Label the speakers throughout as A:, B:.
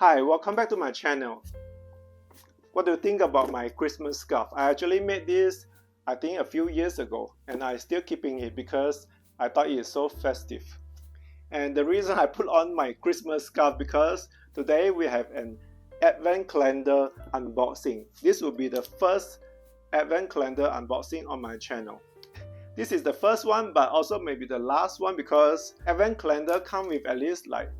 A: Hi, welcome back to my channel. What do you think about my Christmas scarf? I actually made this I think a few years ago and I'm still keeping it because I thought it is so festive. And the reason I put on my Christmas scarf because today we have an advent calendar unboxing. This will be the first advent calendar unboxing on my channel. This is the first one but also maybe the last one because advent calendar come with at least like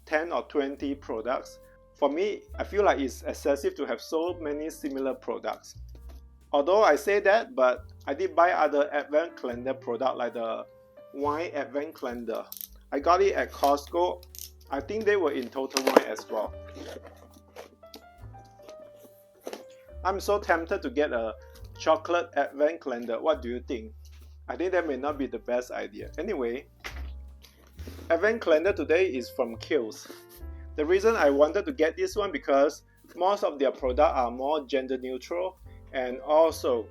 A: 10 or 20 products. For me, I feel like it's excessive to have so many similar products. Although I say that, but I did buy other advent calendar products like the wine advent calendar. I got it at Costco. I think they were in Total Wine as well. I'm so tempted to get a chocolate advent calendar. What do you think? I think that may not be the best idea. Anyway, advent calendar today is from Kiehl. The reason I wanted to get this one because most of their products are more gender neutral, and also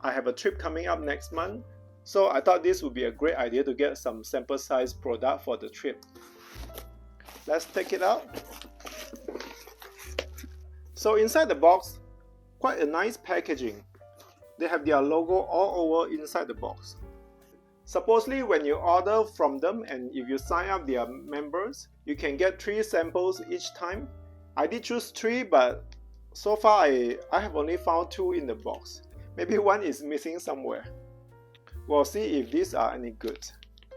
A: I have a trip coming up next month, so I thought this would be a great idea to get some sample size product for the trip. Let's take it out. So inside the box, quite a nice packaging. They have their logo all over inside the box. Supposedly when you order from them and if you sign up their members, you can get 3 samples each time. I did choose 3 but so far I have only found 2 in the box. Maybe one is missing somewhere. We'll see if these are any good.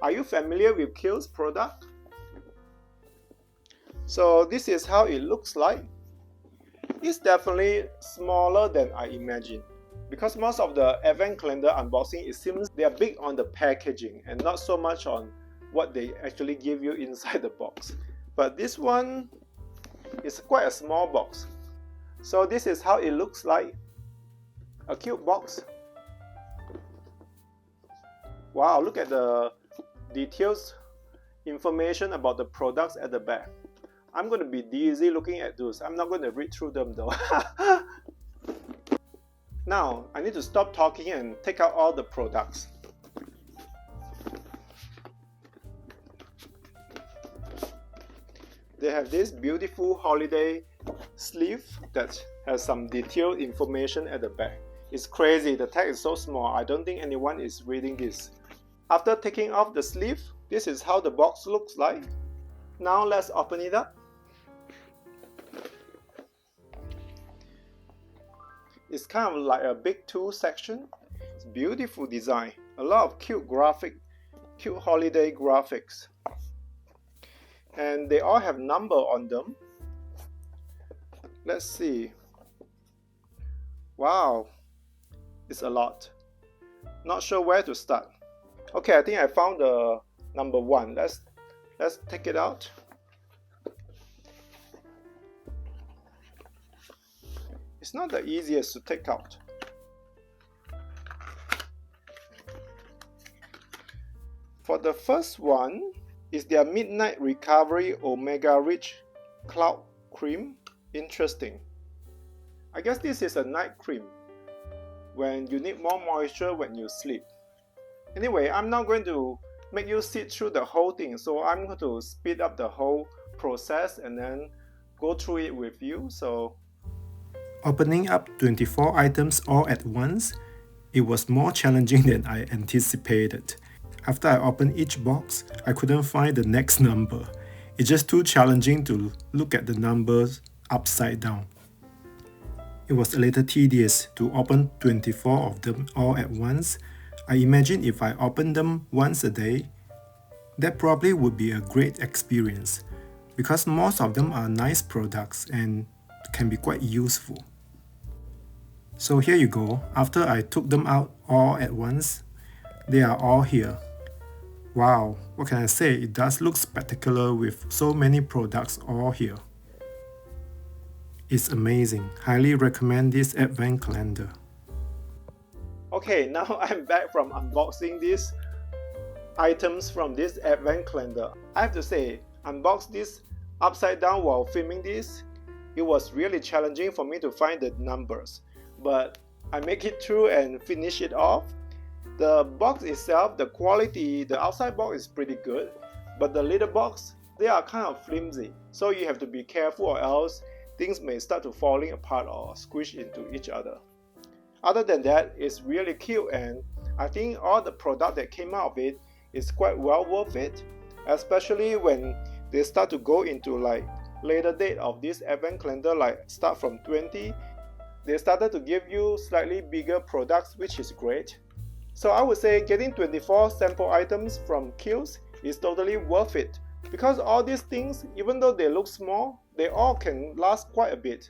A: Are you familiar with Kiehl's product? So this is how it looks like. It's definitely smaller than I imagined. Because most of the advent calendar unboxing, it seems they are big on the packaging and not so much on what they actually give you inside the box. But this one is quite a small box. So this is how it looks like. A cute box. Wow, look at the details, information about the products at the back. I'm going to be dizzy looking at those. I'm not going to read through them though. Now, I need to stop talking and take out all the products. They have this beautiful holiday sleeve that has some detailed information at the back. It's crazy, the tag is so small, I don't think anyone is reading this. After taking off the sleeve, this is how the box looks like. Now let's open it up. It's kind of like a big tool section. It's beautiful design. A lot of cute holiday graphics. And they all have number on them. Let's see. Wow, it's a lot. Not sure where to start. Okay, I think I found the number 1. Let's take it out. It's not the easiest to take out. For the first one is their Midnight Recovery Omega Rich Cloud Cream. Interesting. I guess this is a night cream when you need more moisture when you sleep. Anyway, I'm not going to make you sit through the whole thing, so I'm going to speed up the whole process and then go through it with you. So
B: opening up 24 items all at once, it was more challenging than I anticipated. After I opened each box, I couldn't find the next number. It's just too challenging to look at the numbers upside down. It was a little tedious to open 24 of them all at once. I imagine if I opened them once a day, that probably would be a great experience because most of them are nice products and can be quite useful. So here you go. After I took them out all at once, they are all here. Wow, what can I say? It does look spectacular with so many products all here. It's amazing. Highly recommend this advent calendar.
A: okay, now I'm back from unboxing these items from this advent calendar. I have to say, unbox this upside down while filming this, it was really challenging for me to find the numbers. But I make it through and finish it off. The box itself, the quality, the outside box is pretty good, but the little box they are kind of flimsy, so you have to be careful or else things may start to falling apart or squish into each other. Other than that, it's really cute, and I think all the product that came out of it is quite well worth it, especially when they start to go into like later date of this advent calendar, like start from 20, they started to give you slightly bigger products, which is great. So I would say getting 24 sample items from Kiehl is totally worth it, because all these things, even though they look small, they all can last quite a bit.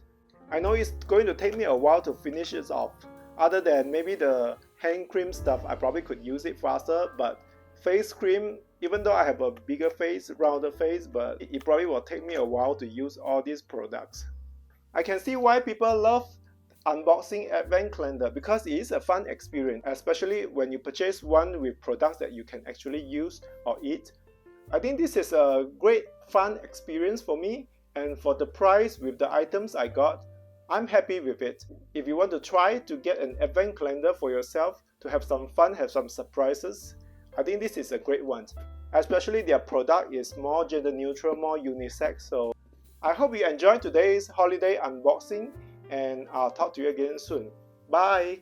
A: I know it's going to take me a while to finish it off. Other than maybe the hand cream stuff, I probably could use it faster, but face cream, even though I have a bigger face, rounder face, but it probably will take me a while to use all these products. I can see why people love unboxing advent calendar, because it is a fun experience, especially when you purchase one with products that you can actually use or eat. I think this is a great fun experience for me, and for the price with the items I got, I'm happy with it. If you want to try to get an advent calendar for yourself to have some fun, have some surprises, I think this is a great one. Especially their product is more gender neutral, more unisex. So I hope you enjoyed today's holiday unboxing, and I'll talk to you again soon. Bye!